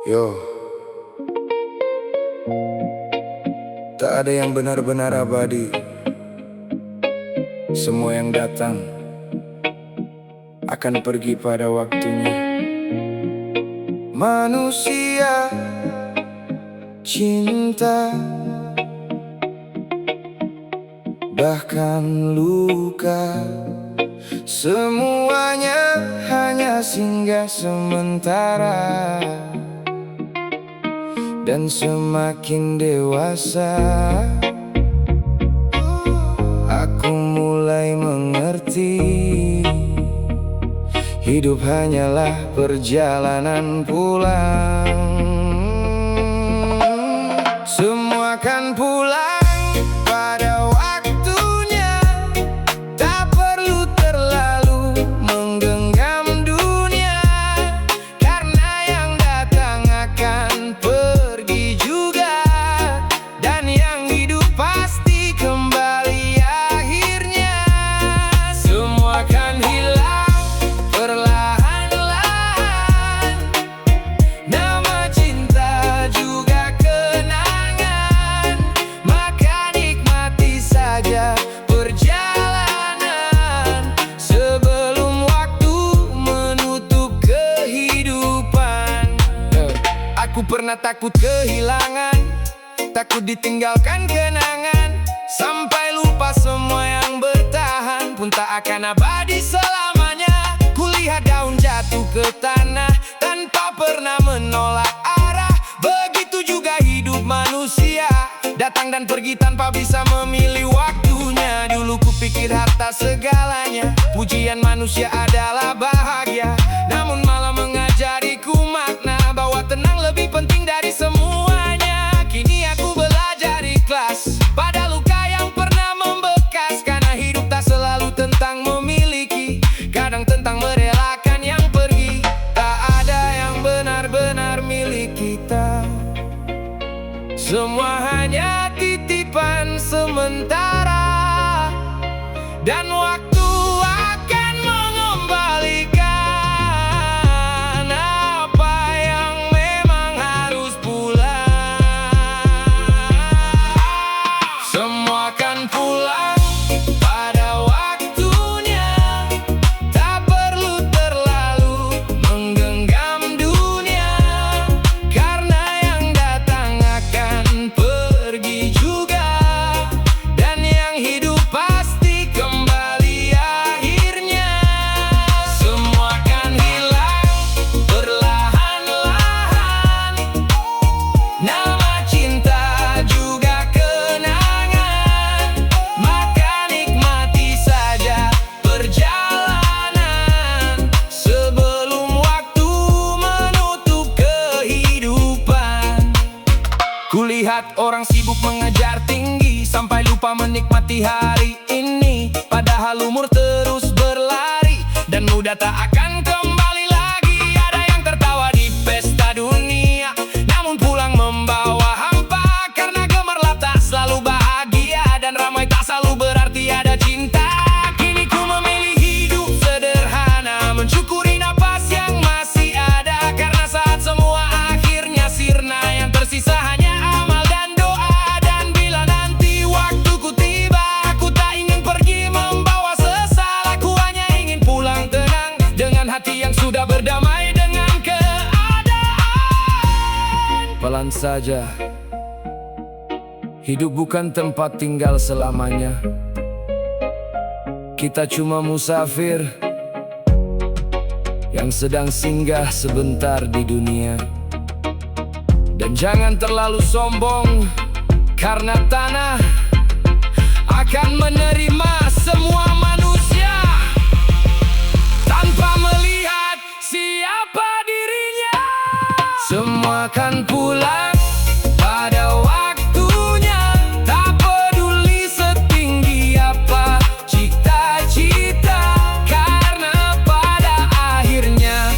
Yo, tak ada yang benar-benar abadi. Semua yang datang akan pergi pada waktunya. Manusia, cinta, bahkan luka, semuanya hanya singgah sementara. Dan semakin dewasa, aku mulai mengerti, hidup hanyalah perjalanan pulang. Semua akan pulang pada waktunya, tak perlu terlalu menggenggam dunia, karena yang datang akan pergi juga, dan yang hidup pasti kembali akhirnya. Semua akan hilang perlahan-lahan, nama cinta juga kenangan, maka nikmati saja perjalanan sebelum waktu menutup kehidupan. Aku pernah takut kehilangan, takut ditinggalkan kenangan, sampai lupa semua yang bertahan pun tak akan abadi selamanya. Kulihat daun jatuh ke tanah tanpa pernah menolak arah. Begitu juga hidup manusia, datang dan pergi tanpa bisa memilih waktunya. Dulu kupikir harta segalanya, pujian manusia adalah bahagia, namun malah mengajariku makna bahwa tenang lebih penting dari semuanya. Kini aku belajar ikhlas pada luka yang pernah membekas, karena hidup tak selalu tentang memiliki, kadang tentang merelakan yang pergi. Tak ada yang benar-benar milik kita, semua hanya titipan sementara, dan waktu akan mengembalikan apa yang memang harus pulang. Semua akan pulang pada waktunya, tak perlu terlalu menggenggam dunia, karena yang datang akan pergi juga, dan yang hidup pasti kembali akhirnya. Semua akan hilang perlahan-lahan, nama cinta juga kenangan, maka nikmati saja perjalanan sebelum waktu menutup kehidupan. Kulihat orang sibuk mengejar tinggi sampai lupa menikmati hari ini, padahal umur terus berlari dan muda tak akan kembali lagi. Ada yang tertawa di pesta dunia, namun pulang membawa hampa, karena gemerlap tak selalu bahagia, dan ramai tak selalu berarti ada cinta. Kini ku memilih hidup sederhana, mensyukuri napas yang masih ada, karena saat semua akhirnya sirna, yang tersisa hanya amal dan doa. Dan bila nanti waktuku tiba, aku tak ingin pergi membawa sesal, aku hanya ingin pulang tenang dengan hati yang sudah berdamai dengan keadaan. Pelan saja, hidup bukan tempat tinggal selamanya. Kita cuma musafir yang sedang singgah sebentar di dunia. Dan jangan terlalu sombong, karena tanah akan menerima semua manusia tanpa melihat siapa dirinya. Semua akan pulang pada waktunya, tak peduli setinggi apa cita-cita, karena pada akhirnya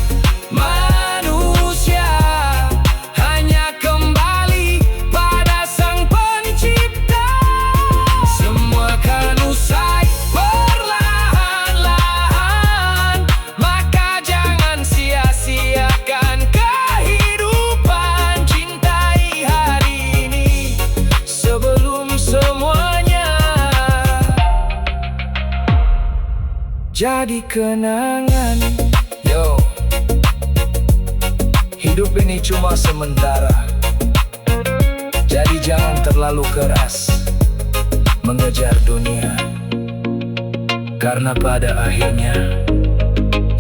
manusia hanya kembali pada Sang Pencipta. Semua akan usai perlahan-lahan, maka jangan sia-siakan kehidupan. jadi kenangan. Yo, hidup ini cuma sementara, jadi jangan terlalu keras mengejar dunia, karena pada akhirnya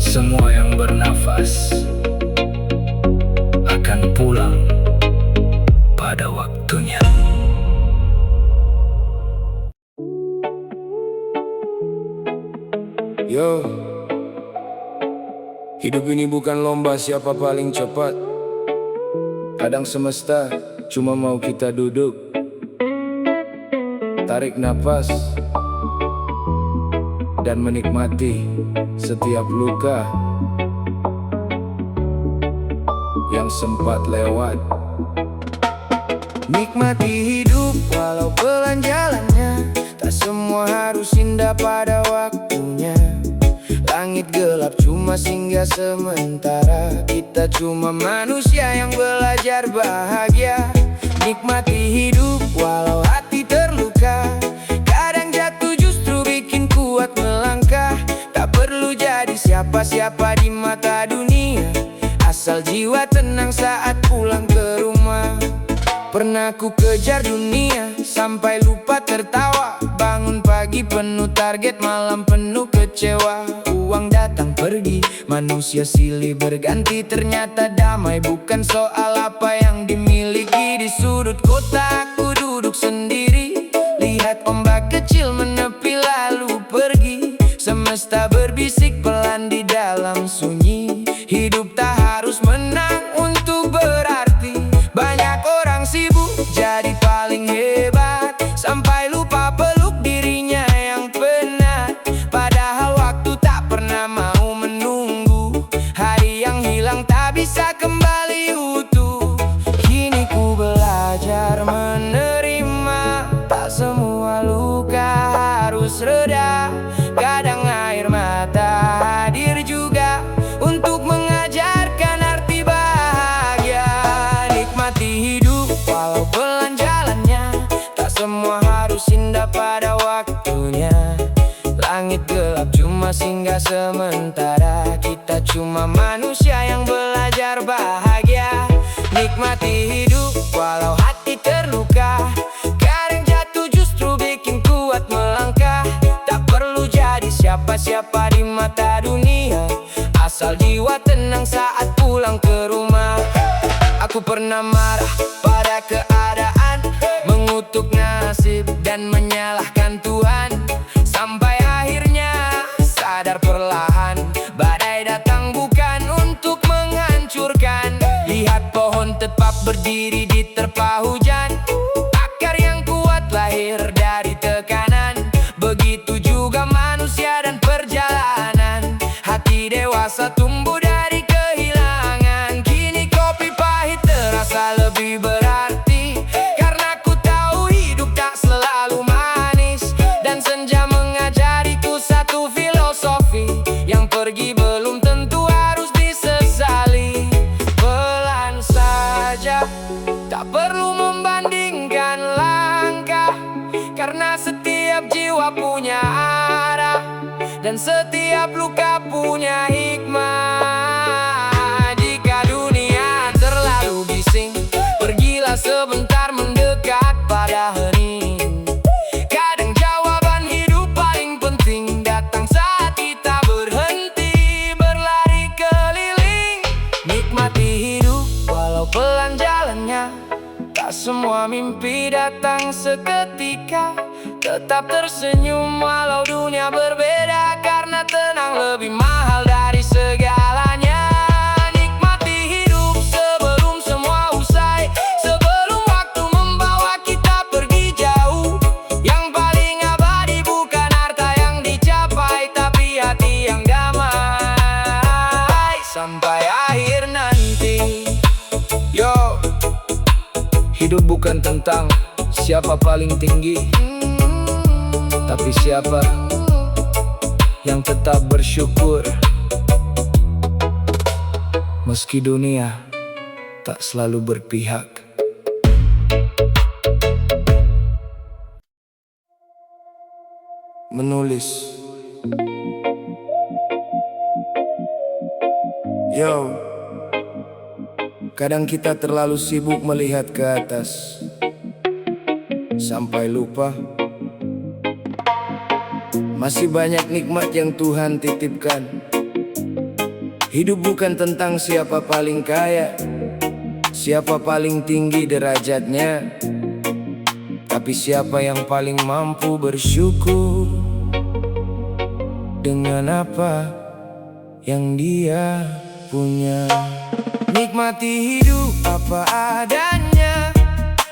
semua yang bernafas akan pulang pada waktunya. Yo, hidup ini bukan lomba siapa paling cepat. Kadang semesta cuma mau kita duduk, tarik napas, dan menikmati setiap luka yang sempat lewat. Nikmati hidup walau pelan jalannya, tak semua harus indah pada waktunya. Langit gelap cuma singgah sementara, kita cuma manusia yang belajar bahagia. Nikmati hidup walau hati terluka, kadang jatuh justru bikin kuat melangkah. Tak perlu jadi siapa-siapa di mata dunia, asal jiwa tenang saat pulang ke rumah. Pernah ku kejar dunia sampai lupa tertawa, bangun pagi penuh target, malam penuh kecewa. Uang datang pergi, manusia silih berganti, ternyata damai bukan soal apa yang dimiliki. Di sudut kota aku duduk sendiri, lihat ombak kecil menepi lalu pergi. Semesta berbisik pelan di dalam sunyi, hidup tak harus menang untuk berarti. Banyak orang sibuk jadi paling hebat, sampai lupa peluk dirinya yang penat. Padahal waktu tak pernah mau menunggu, hari yang hilang tak bisa kembali utuh. Kini ku belajar menerima, tak semua luka harus reda. Kadang air mata hadir juga untuk mengajarkan arti bahagia. Nikmati hidup walau pelan jalannya, tak semua harus indah pada waktunya. Langit gelap cuma singgah sementara, kita cuma manusia yang belajar bahagia. Nikmati hidup walau hati terluka, kadang jatuh justru bikin kuat melangkah. Tak perlu jadi siapa-siapa di mata dunia, asal jiwa tenang saat pulang ke rumah. Aku pernah marah pada keadaan, mengutuk nasib dan menyalahkan Tuhan, sampai akhirnya sadar perlahan, badai datang bukan untuk menghancurkan. Lihat pohon tetap berdiri di terpa hujan, akar yang kuat lahir dari tekanan. Begitu juga manusia dan perjalanan, hati dewasa tumbuh dari kehilangan. Kini kopi pahit terasa lebih berarti, karena ku tahu hidup tak selalu manis. Dan senja mengajariku satu filosofi, yang pergi belum tentu harus disesali. Pelan saja, tak perlu membandingkan langkah, karena setiap jiwa punya arah, dan setiap luka punya hikmah. Jika dunia terlalu bising, pergilah sebentar mendekat pada hening. Kadang jawaban hidup paling penting datang saat kita berhenti berlari keliling. Nikmati hidup walau pelan jalannya, tak semua mimpi datang seketika. Tetap tersenyum walau dunia berbeda, karena tenang lebih mahal dari segalanya. Nikmati hidup sebelum semua usai, sebelum waktu membawa kita pergi jauh. Yang paling abadi bukan harta yang dicapai, tapi hati yang damai sampai akhir nanti. Yo, hidup bukan tentang siapa paling tinggi, tapi siapa yang tetap bersyukur meski dunia tak selalu berpihak. Menulis Yo, kadang kita terlalu sibuk melihat ke atas sampai lupa masih banyak nikmat yang Tuhan titipkan. Hidup bukan tentang siapa paling kaya, siapa paling tinggi derajatnya, tapi siapa yang paling mampu bersyukur dengan apa yang dia punya. Nikmati hidup apa adanya,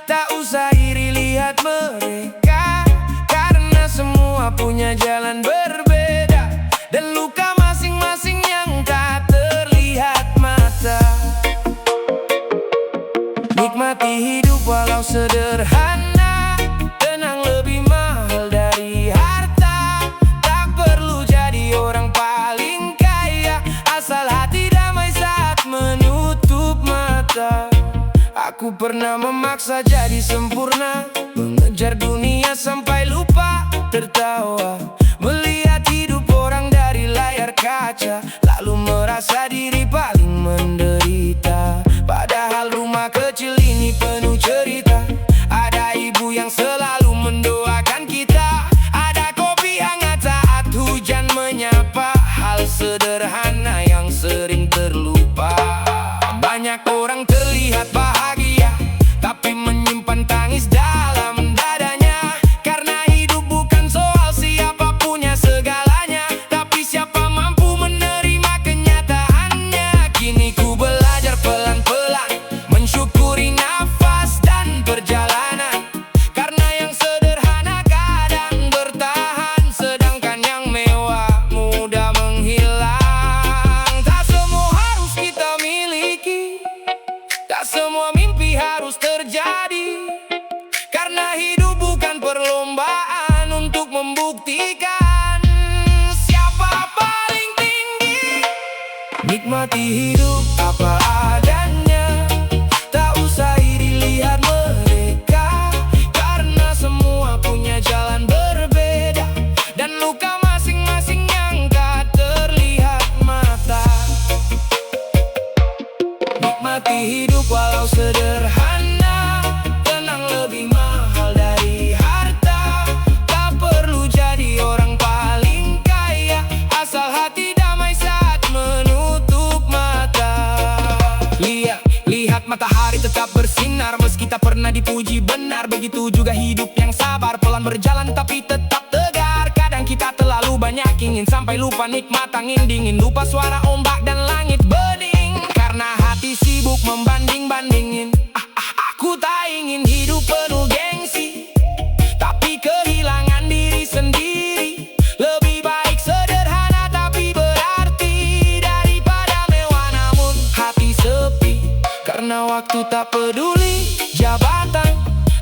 tak usah iri lihat mereka, karena semua punya jalan berbeda dan luka masing-masing yang tak terlihat mata. Nikmati hidup walau sederhana, tenang lebih mahal dari harta. Tak perlu jadi orang paling kaya, asal hati damai saat menutup mata. Aku pernah memaksa jadi sempurna, mengejar dunia sampai lupa tertawa, melihat hidup orang dari layar kaca, lalu merasa diri paling menderita. Padahal rumah kecil ini penuh cerita, ada ibu yang selalu mendoakan kita, ada kopi hangat saat hujan menyapa, hal sederhana yang sering terlupa. Banyak orang terlihat bahagia, tapi menyimpan tangis dalam dadanya, karena hidup bukan soal siapa punya segalanya, tapi siapa mampu menerima kenyataannya. Kini ku belajar pelan-pelan mensyukuri nafas dan perjalanan, karena yang sederhana kadang bertahan, sedangkan yang mewah mudah menghilang. Tak semua harus kita miliki, tak semua mimpi harus terjadi, karena hidup bukan perlombaan untuk membuktikan siapa paling tinggi. Nikmati hidup apa adanya, tak usah iri lihat mereka, karena semua punya jalan berbeda dan luka masing-masing yang tak terlihat mata. Nikmati hidup walau sederhana, tenang lebih mahal dari harta. Tak perlu jadi orang paling kaya, asal hati damai saat menutup mata. Lihat matahari tetap bersinar, meski tak pernah dipuji benar. Begitu juga hidup yang sabar, pelan berjalan tapi tetap tegar. Kadang kita terlalu banyak ingin sampai lupa nikmat angin dingin, lupa suara ombak dan langit bening, karena hati sibuk membanding-bandingin. Aku tak ingin hidup penuh gengsi, tapi kehilangan diri sendiri. Lebih baik sederhana tapi berarti, daripada mewah namun hati sepi. Karena waktu tak peduli jabatan,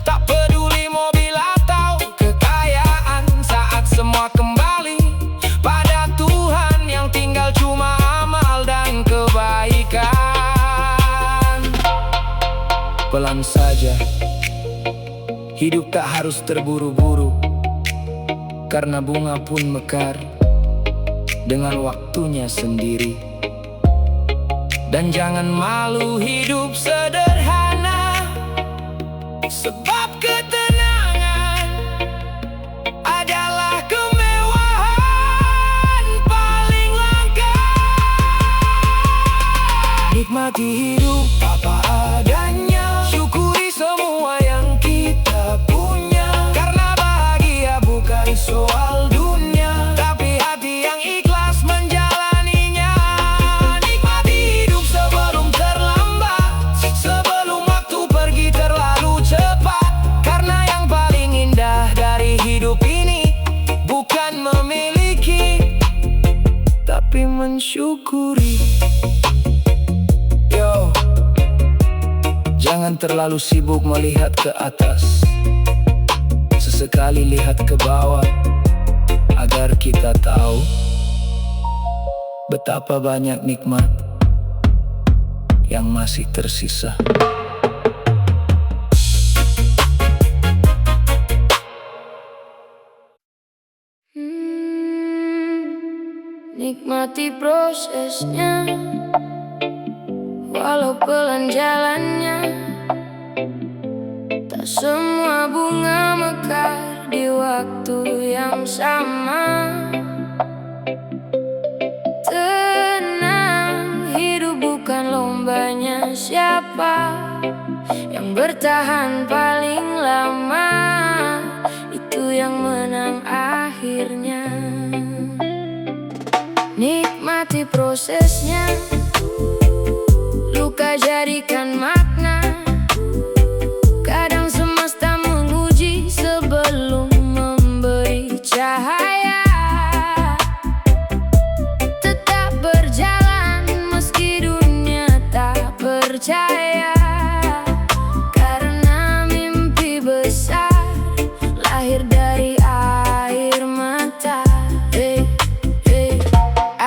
tak peduli mobil atau kekayaan, saat semua kembali pada Tuhan, yang tinggal cuma amal dan kebaikan. Pelan saja, hidup tak harus terburu-buru, karena bunga pun mekar dengan waktunya sendiri. Dan jangan malu hidup sederhana, sebab ketenangan adalah kemewahan paling langka. Nikmati hidup apa adanya, syukuri semua yang kita punya, karena bahagia bukan soal dunia, tapi hati yang ikhlas menjalaninya. Nikmati hidup sebelum terlambat, sebelum waktu pergi terlalu cepat, karena yang paling indah dari hidup ini bukan memiliki, tapi mensyukuri. Yo, jangan terlalu sibuk melihat ke atas, sesekali lihat ke bawah, agar kita tahu betapa banyak nikmat yang masih tersisa. Nikmati prosesnya, Walau pelan jalannya, tak semua bunga mekar di waktu yang sama. Tenang, hidup bukan lombanya siapa yang bertahan paling lama, itu yang menang akhirnya. Nikmati prosesnya, luka jadikan makna. Kadang semesta menguji sebelum memberi cahaya. Tetap berjalan meski dunia tak percaya, karena mimpi besar lahir dari air mata.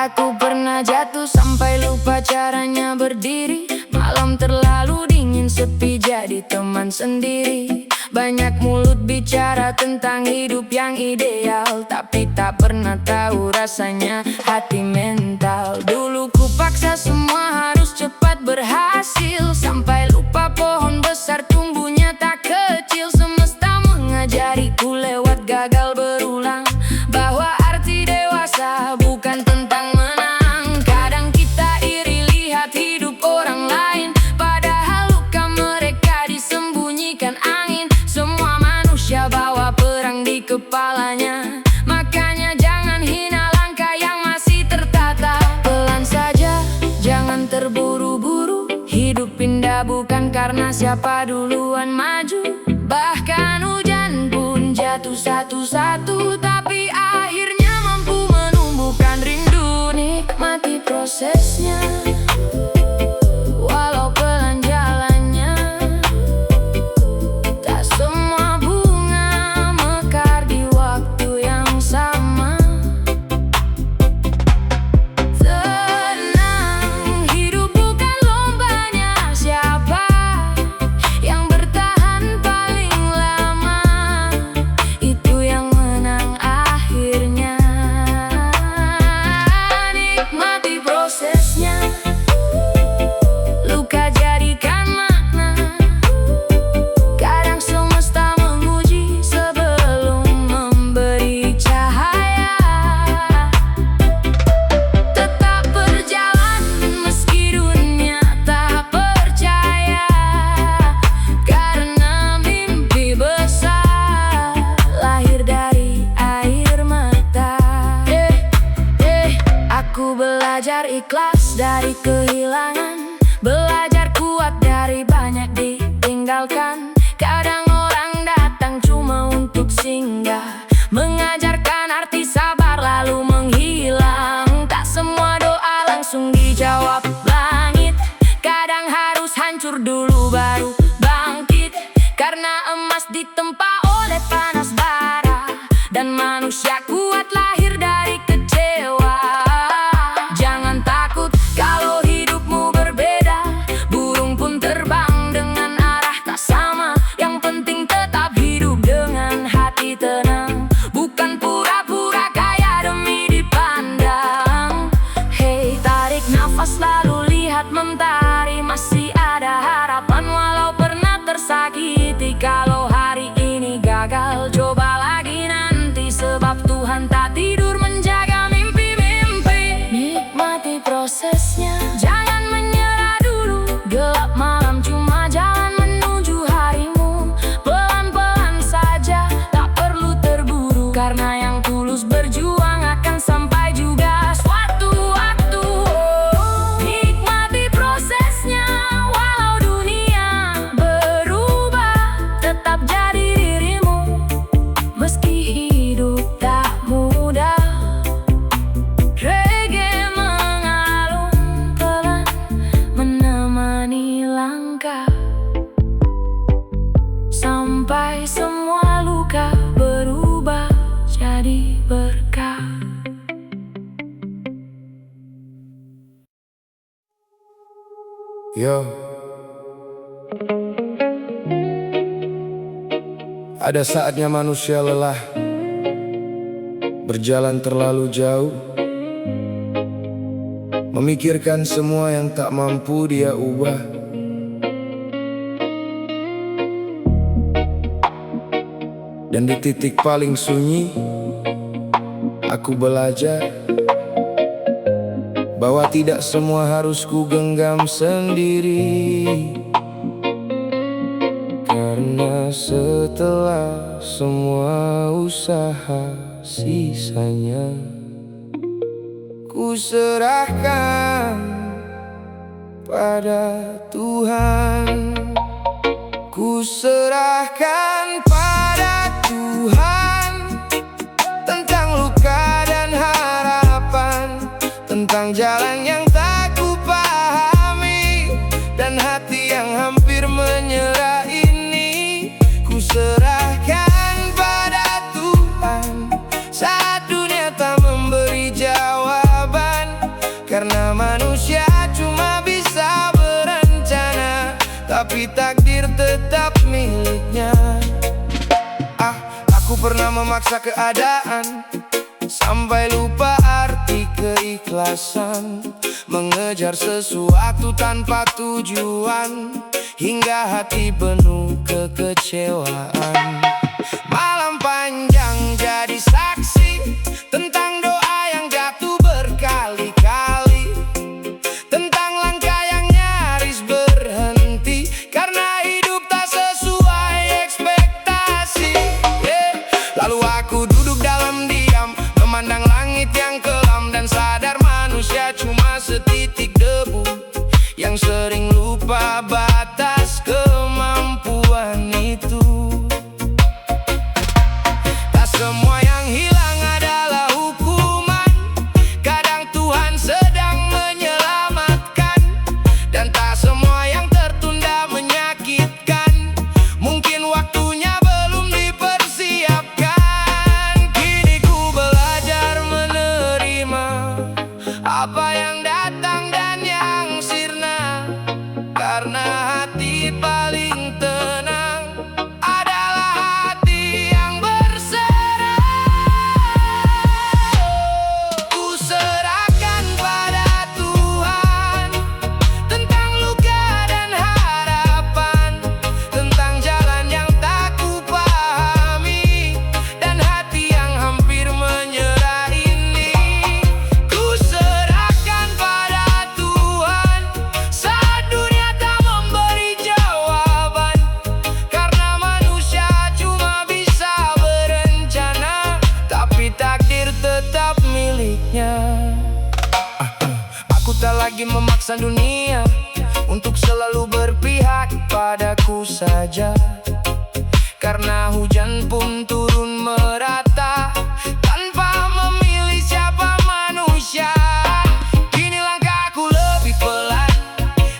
Aku pernah jatuh sampai lupa caranya berdiri. Malam terlalu dingin, sepi jadi teman sendiri. Banyak mulut bicara tentang hidup yang ideal, tapi tak pernah tahu rasanya hati mental. Dulu ku paksa semua harus cepat berhasil, sampai lupa pohon besar tumbuhnya tak kecil. Semesta mengajariku lewat gagal berulang, bahwa arti dewasa bukan tentang menang. Kadang kita iri lihat hidup orang lain, padahal luka mereka disembunyikan angin. Semua manusia bawa perang di kepalanya, makanya jangan hina langkah yang masih tertata. Pelan saja, jangan terburu-buru. Hidup indah bukan karena siapa duluan maju. Bahkan hujan pun jatuh satu-satu, tapi akhirnya mampu menumbuhkan rindu. Nikmati prosesnya, walau pelan jalannya. Tak semua bunga mekar di waktu yang sama. Tenang, hidup bukan lombanya siapa yang bertahan paling lama, itu yang menang akhirnya. Nikmati prosesnya, luka jadikan makna. Kadang semesta menguji sebelum memberi cahaya. Tetap berjalan meski dunia tak percaya, karena mimpi besar lahir dari air mata. Aku belajar ikhlas dari kehilangan, belajar kuat dari banyak ditinggalkan. Kadang orang datang cuma untuk singgah, mengajarkan arti sabar lalu menghilang. Tak semua doa langsung dijawab langit, kadang harus hancur dulu baru bangkit. Karena emas ditempa oleh panas bara, dan manusia kuat lahir dari kecewa. Jangan takut kalau hidupmu berbeda, burung pun terbang dengan arah tak sama. Yang penting tetap hidup dengan hati tenang, bukan pura-pura kaya demi dipandang. Hey, tarik nafas lalu lihat mentari, masih ada harapan walau pernah tersakiti. Kalau hari ini gagal, coba lagi nanti, sebab Tuhan tak tidur menjaga mimpi-mimpi. Nikmati prosesnya, jangan menyerah dulu. Gelap malam cuma jalan menuju harimu. Pelan-pelan saja, tak perlu terburu, karena yang tulus berjuang akan sampai juga suatu waktu. Nikmati prosesnya, walau dunia berubah, tetap jadi dirimu. Meski hidup tak mudah, reggae mengalun pelan menemani langkah, sampai semua luka berubah jadi berkah. Yo, ada saatnya manusia lelah, berjalan terlalu jauh, memikirkan semua yang tak mampu dia ubah. Dan di titik paling sunyi, aku belajar bahwa tidak semua harus ku genggam sendiri. Karena setelah semua usaha, sisanya ku serahkan pada Tuhan. Ku serahkan pada Tuhan tentang luka dan harapan, tentang jalan yang tak ku pahami, dan hati yang hampir menyerah ini. Ku serahkan pada Tuhan saat dunia tak memberi jawaban. Karena manusia cuma bisa berencana, tapi takdir tetap miliknya. Aku pernah memaksa keadaan sampai lupa arti keikhlasan, mengejar sesuatu tanpa tujuan, hingga hati penuh kekecewaan. Malam panjang jadi saksi tentang doa yang jatuh berkali-kali, tentang langkah yang nyaris berhenti karena hidup tak sesuai ekspektasi. Lalu aku duduk dalam diam, memandang langit yang kelam, dan sadar manusia cuma setitik debu yang sering lupa batas kemampuan itu. Tak semua yang hilang adalah hukuman, kadang Tuhan sedang menyelamatkan. Dan tak semua yang tertunda menyakitkan, mungkin waktunya belum dipersiapkan. Kini ku belajar menerima apa yang datang dan yang sirna, karena hati paling tenang adalah hati yang berserah. Ku serahkan pada Tuhan tentang luka dan harapan, tentang jalan yang tak ku pahami, dan hati yang hampir menyerah ini. Ku serahkan pada Tuhan saat dunia tak memberi jawaban. Karena manusia cuma bisa berencana, tapi takdir tetap miliknya. Aku tak lagi memaksa dunia untuk selalu berpihak padaku saja. Karena hujan pun turun merata tanpa memilih siapa manusia. Kini langkahku lebih pelan,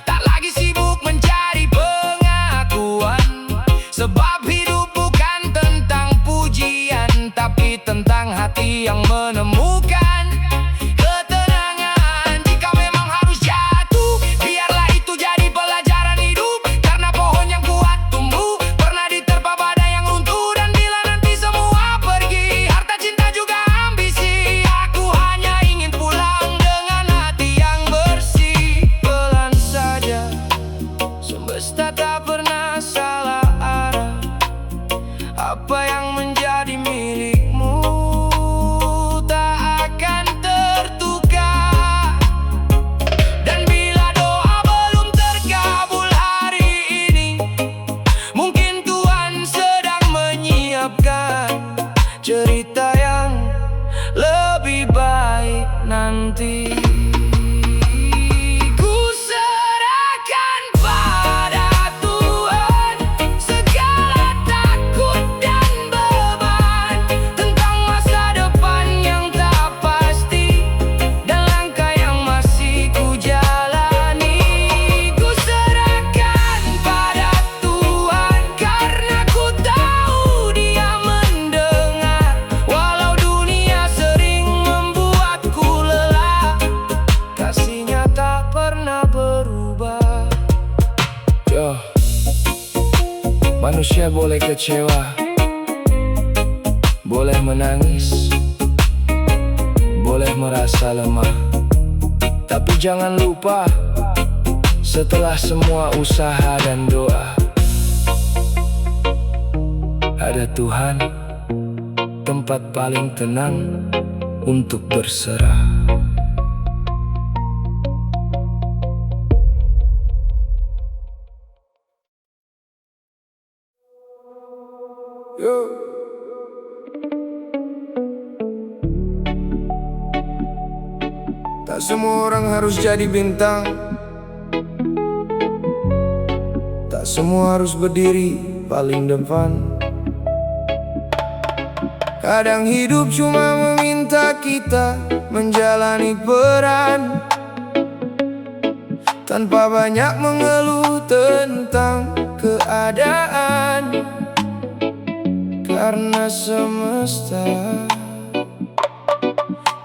tak lagi sibuk mencari pengakuan. Sebab hidup bukan tentang pujian, tapi tentang hati yang menemukan ketenangan. Jika memang harus jatuh, biarlah itu jadi pelajaran hidup. Karena pohon yang kuat tumbuh pernah diterpa badai yang runtuh. Dan bila nanti semua pergi, harta, cinta, juga ambisi, aku hanya ingin pulang dengan hati yang bersih. Pelan saja, semesta tak pernah salah arah. Apa yang menjadi milikmu tak akan tertukar. Dan bila doa belum terkabul hari ini, mungkin Tuhan sedang menyiapkan cerita yang lebih baik nanti. Ku serahkan pada Tuhan segala takut dan beban, tentang masa depan yang tak pasti, dan langkah yang masih ku jalani. Ku serahkan pada Tuhan karena ku tahu Dia mendengar. Walau dunia sering membuatku lelah, kasih-Nya tak pernah berubah. Manusia boleh kecewa, boleh menangis, boleh merasa lemah, Tapi jangan lupa, setelah semua usaha dan doa, ada Tuhan, tempat paling tenang untuk berserah. Yo. Tak semua orang harus jadi bintang, tak semua harus berdiri paling depan. Kadang hidup cuma meminta kita menjalani peran tanpa banyak mengeluh tentang keadaan. Karena semesta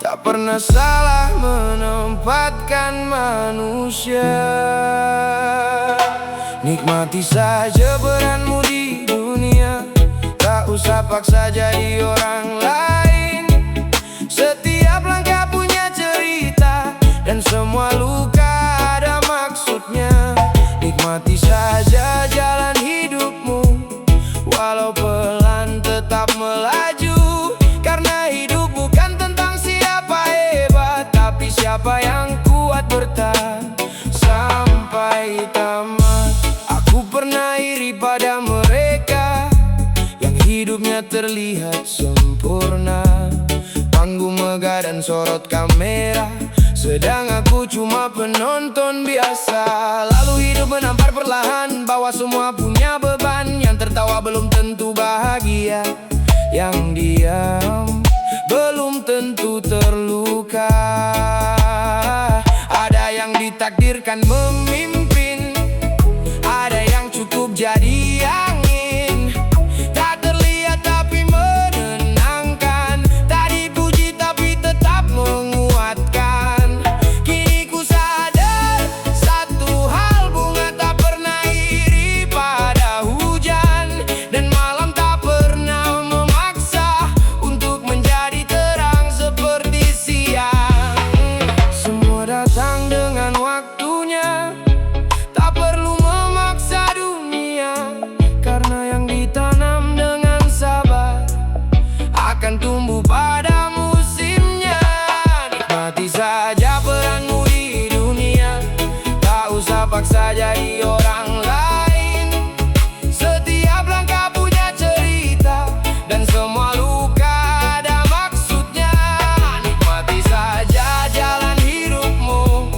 tak pernah salah menempatkan manusia. Nikmati saja peranmu di dunia, tak usah paksa jadi orang lain. Setiap langkah punya cerita, dan semua luka ada maksudnya. Nikmati saja jalan hidupmu, walau pelan tetap melaju. Karena hidup bukan tentang siapa hebat, tapi siapa yang kuat bertahan sampai tamat. Aku pernah iri pada mereka yang hidupnya terlihat sempurna, panggung megah dan sorot kamera, sedang aku cuma penonton biasa. Lalu hidup menampar perlahan bahwa semua punya beban. Yang tertawa belum tentu bahagia, yang diam belum tentu terluka. Ada yang ditakdirkan memimpin, ada yang cukup jadi angin. Tak terlihat tapi menenangkan, tak dipuji tapi tetap menguatkan. Kini ku sadar satu hal, bunga tak pernah iri pada hujan, dan malam tak pernah memaksa untuk menjadi terang seperti siang. Semua datang dengan waktunya, tak perlu memaksa dunia. Karena yang ditanam dengan sabar akan tumbuh pada musimnya. Nikmati saja peranmu di dunia, tak usah paksa jadi orang lain. Setiap langkah punya cerita, dan semua luka ada maksudnya. Nikmati saja jalan hidupmu,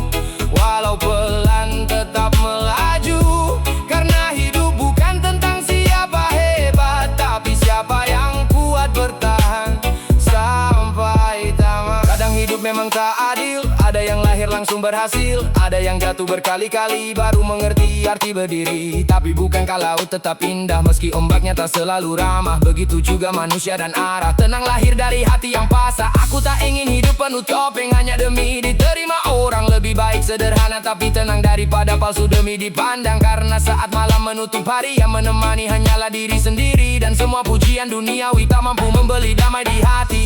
walau pelan tetap melaju. Karena hidup bukan tentang siapa hebat, tapi siapa yang kuat bertahan sampai tamat. Kadang hidup memang tak adil, ada yang lahir langsung berhasil, ada yang jatuh berkali-kali baru mengerti arti berdiri. Tapi bukankah laut tetap indah meski ombaknya tak selalu ramah? Begitu juga manusia dan arah, tenang lahir dari hati yang pasrah. Aku tak ingin hidup penuh topeng hanya demi diterima orang. Lebih baik sederhana tapi tenang daripada palsu demi dipandang. Karena saat malam menutup hari, yang menemani hanyalah diri sendiri. Dan semua pujian duniawi tak mampu membeli damai di hati.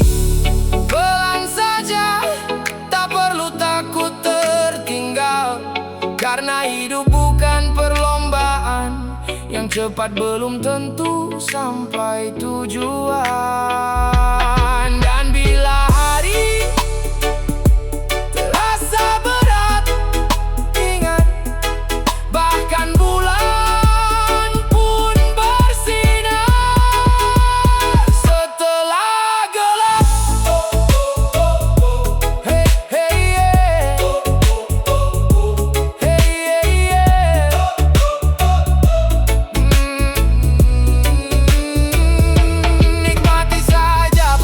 Pelan saja, tak perlu takut tertinggal. Karena hidup bukan perlombaan, yang cepat belum tentu sampai tujuan. Dan bila hari terasa berat, ingat, bahkan bulan pun bersinar setelah gelap. Hey, hey, yeah. Hey, hey, yeah. Nikmati saja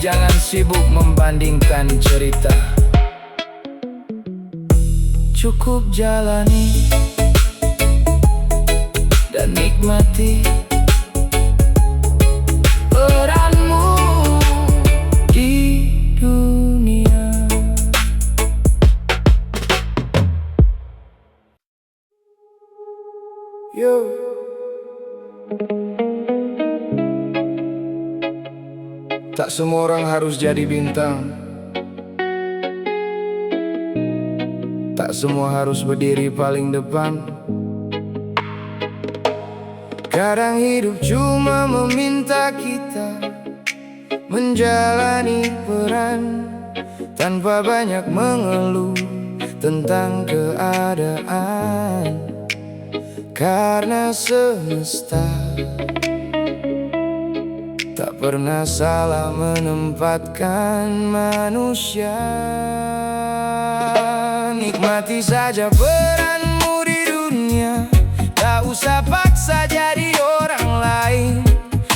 Jangan sibuk membandingkan cerita, cukup jalani dan nikmati peranmu di dunia. Yo. Tak semua orang harus jadi bintang, tak semua harus berdiri paling depan. Kadang hidup cuma meminta kita menjalani peran tanpa banyak mengeluh tentang keadaan. Karena semesta tak pernah salah menempatkan manusia. Nikmati saja peranmu di dunia, tak usah paksa jadi orang lain.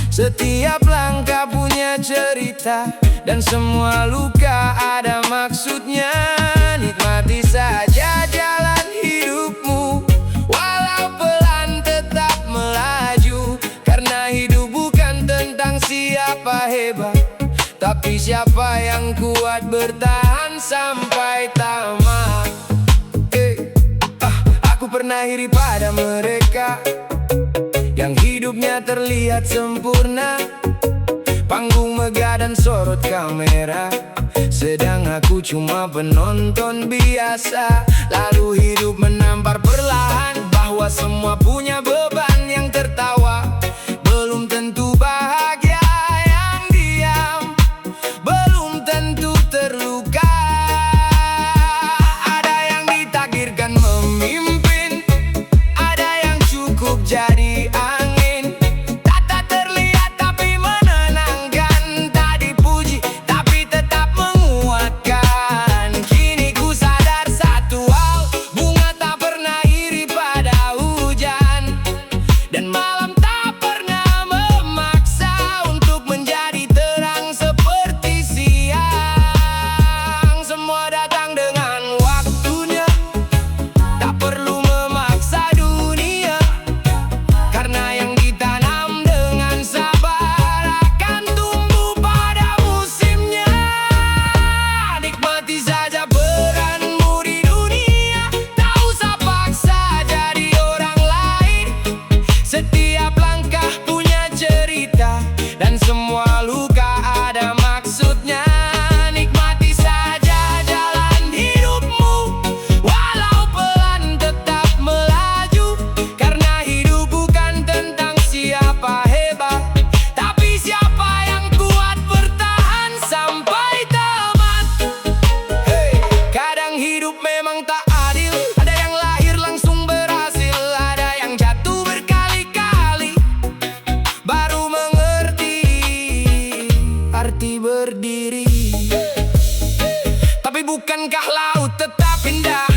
Setiap langkah punya cerita, dan semua luka ada maksudnya. Nikmati saja jalan hidupmu, walau pelan tetap melaju. Karena hidup bukan tentang siapa hebat, tapi siapa yang kuat bertahan sampai tamat. Aku pernah iri pada mereka yang hidupnya terlihat sempurna, panggung megah dan sorot kamera, sedang aku cuma penonton biasa. Lalu hidup menampar perlahan bahwa semua punya beban. Yang tertawa belum tentu bahagia, yang diam belum tentu terluka. Ada yang ditakdirkan memimpin, ada yang cukup jadi angin. Tak terlihat tapi menenangkan, tak dipuji tapi tetap menguatkan. Kini ku sadar satu hal, bunga tak pernah iri pada hujan, dan malam tak pernah memaksa untuk menjadi terang seperti siang. Semua datang dengan waktunya, tak perlu memaksa dunia. Karena yang ditanam dengan sabar akan tumbuh pada musimnya. Nikmati saja peranmu di dunia, tak usah paksa jadi orang lain. Setiap langkah punya cerita, dan semua luka ada maksudnya. Nikmati saja jalan hidupmu, walau pelan tetap melaju. Karena hidup bukan tentang siapa hebat, tapi siapa yang kuat bertahan sampai tamat. Kadang hidup memang tak adil, ada yang lahir langsung berhasil, ada yang jatuh berkali-kali baru mengerti arti berdiri. Tapi bukankah laut tetap indah,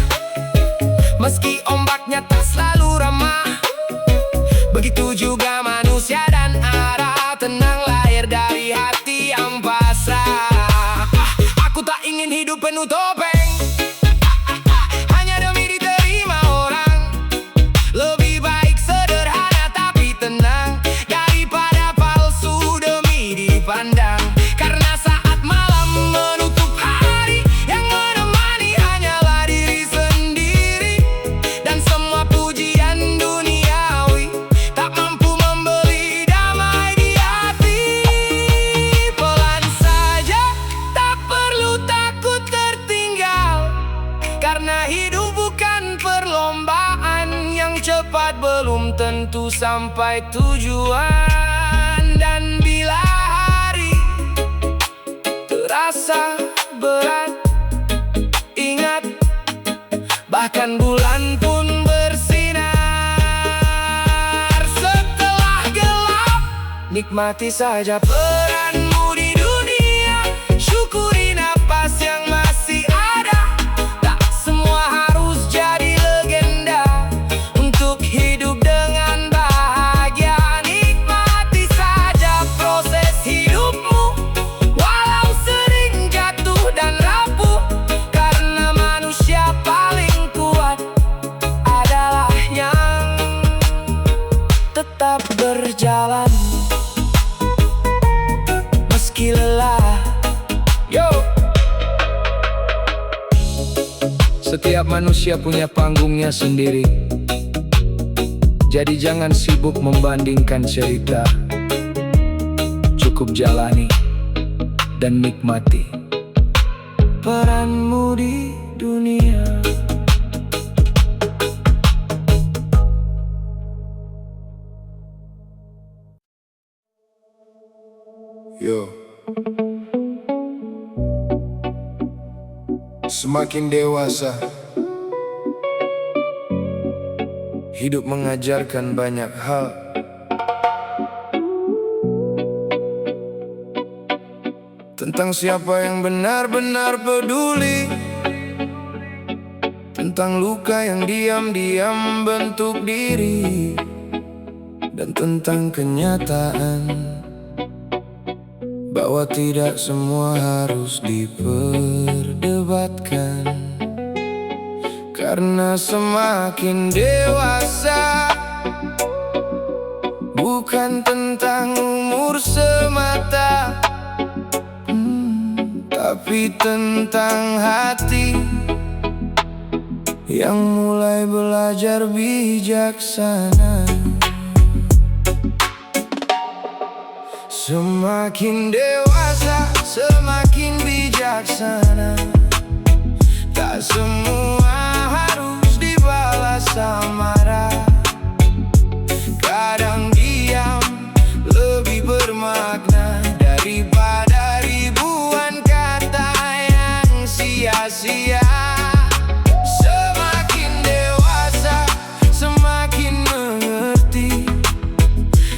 meski ombaknya tak selalu ramah? Begitu juga manusia dan arah tenang lahir dari hati yang pasrah. Aku tak ingin hidup penuh topeng, hanya demi diterima orang. Lebih baik sederhana tapi tenang, daripada palsu demi dipandang. Karena saat malam menutup hari, yang menemani hanyalah diri sendiri. Dan semua pujian duniawi tak mampu membeli damai di hati. Pelan saja, tak perlu takut tertinggal. Karena hidup bukan perlombaan, yang cepat belum tentu sampai tujuan. Dan bila hari terasa berat, ingat, bahkan bulan pun bersinar setelah gelap. Nikmati saja peranmu di dunia, syukuri napas yang masih ada. Tak semua harus jadi legenda untuk hidup dengan bahagia. Nikmati saja proses hidupmu, walau memiliki lelah. Yo, setiap manusia punya panggungnya sendiri. Jadi jangan sibuk membandingkan cerita. Cukup jalani dan nikmati peranmu di dunia. Yo, semakin dewasa, hidup mengajarkan banyak hal. Tentang siapa yang benar-benar peduli, tentang luka yang diam-diam bentuk diri, dan tentang kenyataan bahwa tidak semua harus diperdebatkan. Karena semakin dewasa bukan tentang umur semata, tapi tentang hati yang mulai belajar bijaksana. Semakin dewasa, semakin bijaksana. Tak semua harus dibalas amarah. Kadang diam lebih bermakna daripada ribuan kata yang sia-sia. Semakin dewasa, semakin mengerti.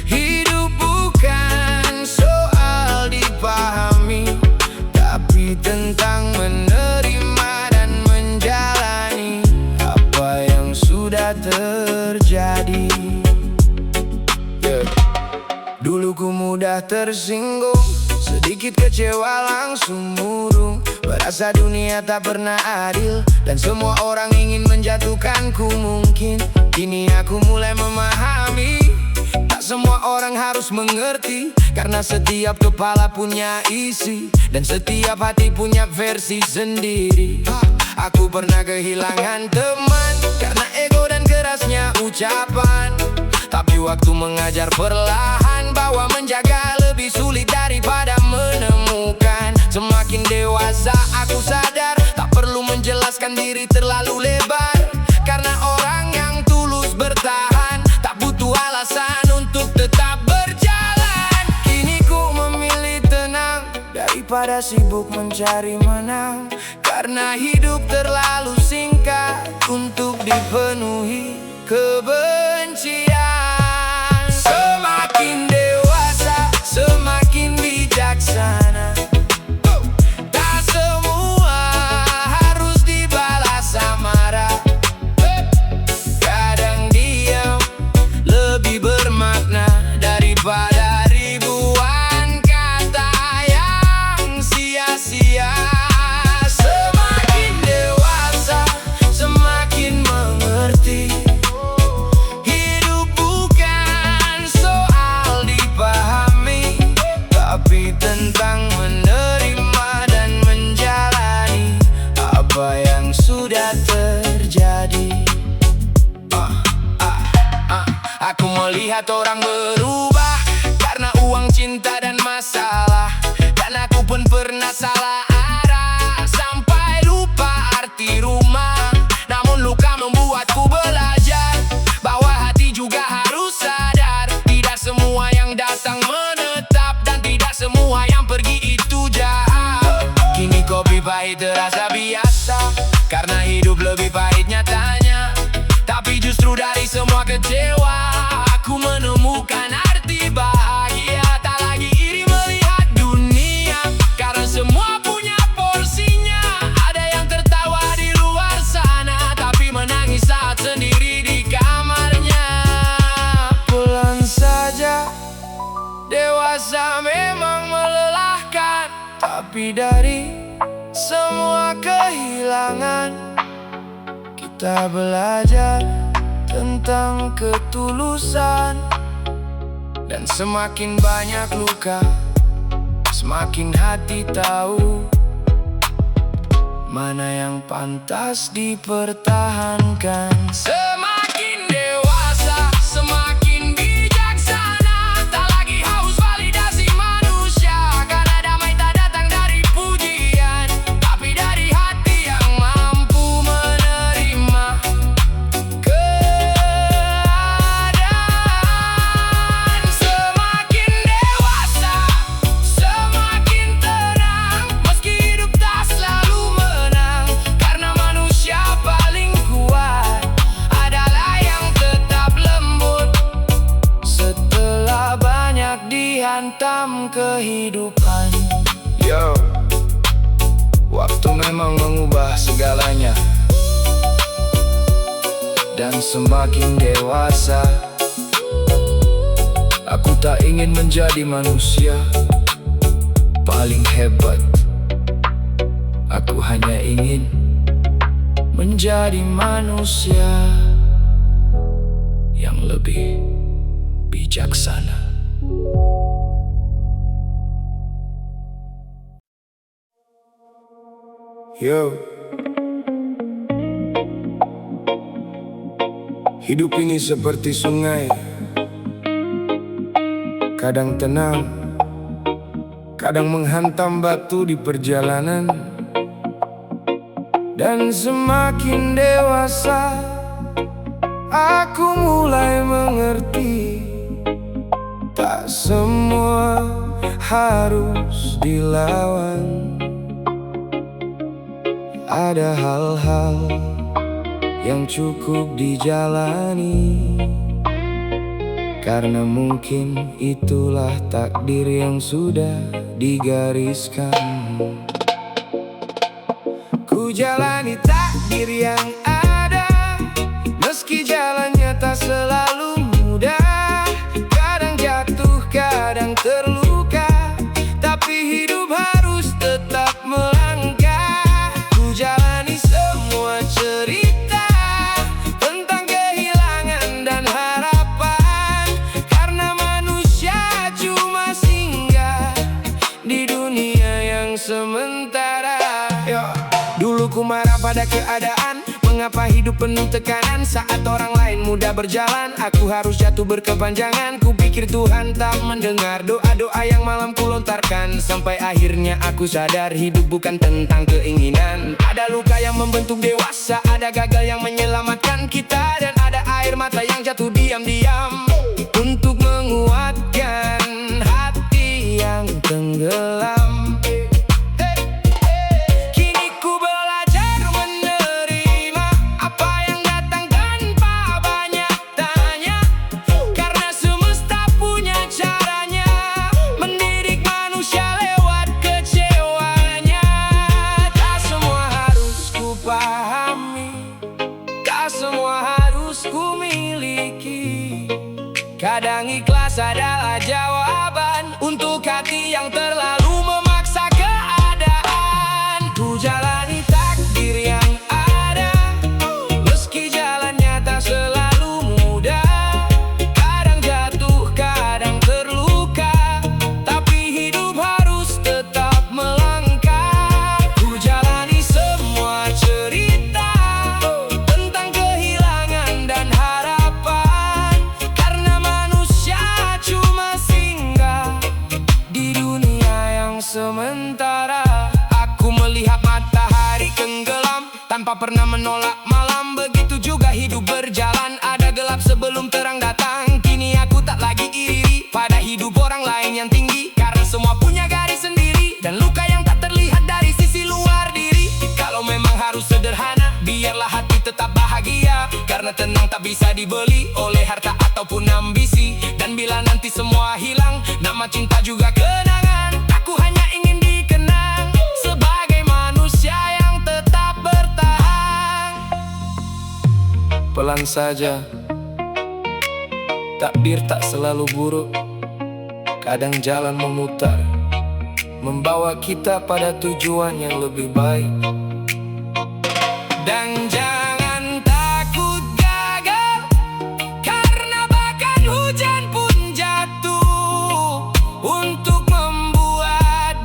Hidup bukan soal dipahami, tapi tentang menerima dan menjalani apa yang sudah terjadi. Dulu ku mudah tersinggung, sedikit kecewa langsung murung. Merasa dunia tak pernah adil dan semua orang ingin menjatuhkanku mungkin. Kini aku mulai memahami, tak semua orang harus mengerti. Karena setiap kepala punya isi dan setiap hati punya versi sendiri. Aku pernah kehilangan teman karena ego dan kerasnya ucapan. Tapi waktu mengajar perlahan bahwa menjaga lebih sulit daripada menemukan. Semakin dewasa aku sadar tak perlu menjelaskan diri terlalu lebar. Karena orang yang tulus bertahan tak butuh alasan untuk tetap berjalan. Kini ku memilih tenang daripada sibuk mencari menang. Karena hidup terlalu singkat untuk dipenuhi kebencian. Semakin dewasa, semakin bijaksana. Tak semua harus dibalas amarah. Kadang diam lebih bermakna daripada ribuan kata yang sia-sia. Semakin dewasa, semakin mengerti. Tentang menerima dan menjalani apa yang sudah terjadi. Aku melihat orang berubah karena uang, cinta, dan masalah. Dan aku pun pernah salah arah sampai lupa arti rumah. Namun luka membuatku belajar bahwa hati juga harus sadar. Tidak semua yang datang menetap dan tidak semua yang pergi itu jahat. Kini kopi pahit terasa biasa karena hidup lebih pahit nyatanya. Tapi justru dari semua kecewa aku menemukan arti bahagia. Tak lagi iri melihat dunia karena semua punya porsinya. Ada yang tertawa di luar sana tapi menangis saat sendiri di kamarnya. Pelan saja, dewasa memang melelahkan. Tapi dari semua kehilangan kita belajar tentang ketulusan. Dan semakin banyak luka, semakin hati tahu mana yang pantas dipertahankan. Semakin dewasa, semakin bijaksana, tak lagi haus validasi manusia, karena damai tak datang dari pujian, tapi dari hati yang mampu menerima keadaan. Semakin dewasa, semakin tenang, meski hidup tak selalu menang, karena manusia paling kuat adalah yang tetap lembut setelah banyak dihantam kehidupan. Yo, waktu memang mengubah segalanya, dan semakin dewasa aku tak ingin menjadi manusia paling hebat. Aku hanya ingin menjadi manusia yang lebih bijaksana. Yo, hidup ini seperti sungai, kadang tenang, kadang menghantam batu di perjalanan. Dan semakin dewasa aku mulai mengerti, tak semua harus dilawan. Ada hal-hal yang cukup dijalani, karena mungkin itulah takdir yang sudah digariskan. Ku jalani takdir yang ada, meski jalannya tak selalu mudah. Kadang jatuh, kadang terluka, tapi hidup harus tetap melangkah. Ku jalani semua cerita tentang kehilangan dan harapan, karena manusia cuma singgah di dunia yang sementara. Dulu ku marah pada keadaan, mengapa hidup penuh tekanan. Saat orang lain mudah berjalan, aku harus jatuh berkepanjangan. Ku pikir Tuhan tak mendengar doa-doa yang malam ku lontarkan, sampai akhirnya aku sadar hidup bukan tentang keinginan. Ada luka yang membentuk dewasa, ada gagal yang menyelamatkan kita, dan ada air mata yang jatuh diam-diam untuk menguatkan hati yang tenggelam. Kadang ikhlas adalah jawaban untuk hati yang terlalu memaksa keadaan. Ku jalani takdir yang ada, meski jalannya tak selalu mudah. Kadang jatuh, kadang terluka, tapi hidup harus tetap melangkah. Ku jalani semua cerita tentang kehilangan dan harapan, karena manusia cuma singgah di dunia yang sementara. Aku melihat matahari tenggelam tanpa pernah menolak malam, begitu juga hidup berjalan. Ada gelap sebelum terang datang, kini aku tak lagi iri pada hidup orang lain yang tinggi, karena semua punya garis sendiri dan luka yang tak terlihat dari sisi luar diri. Kalau memang harus sederhana, biarlah hati tetap bahagia, karena tenang tak bisa dibeli oleh harta ataupun ambisi. Dan bila nanti semua hilang, nama cinta juga kenangan, aku hanya ingin dikenang sebagai manusia yang tetap bertahan. Pelan saja, takdir tak selalu buruk. Kadang jalan memutar, membawa kita pada tujuan yang lebih baik. Dan jangan takut gagal, karena bahkan hujan pun jatuh untuk membuat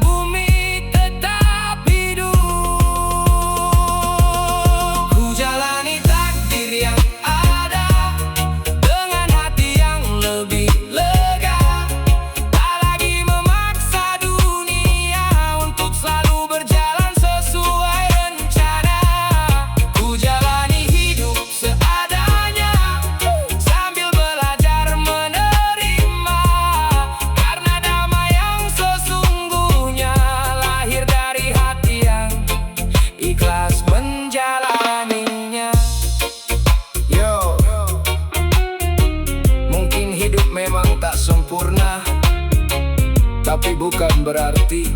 Tapi bukan berarti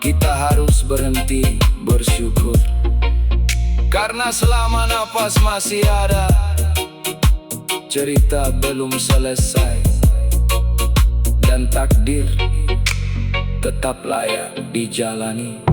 kita harus berhenti bersyukur. Karena selama nafas masih ada, cerita belum selesai, dan takdir tetap layak dijalani.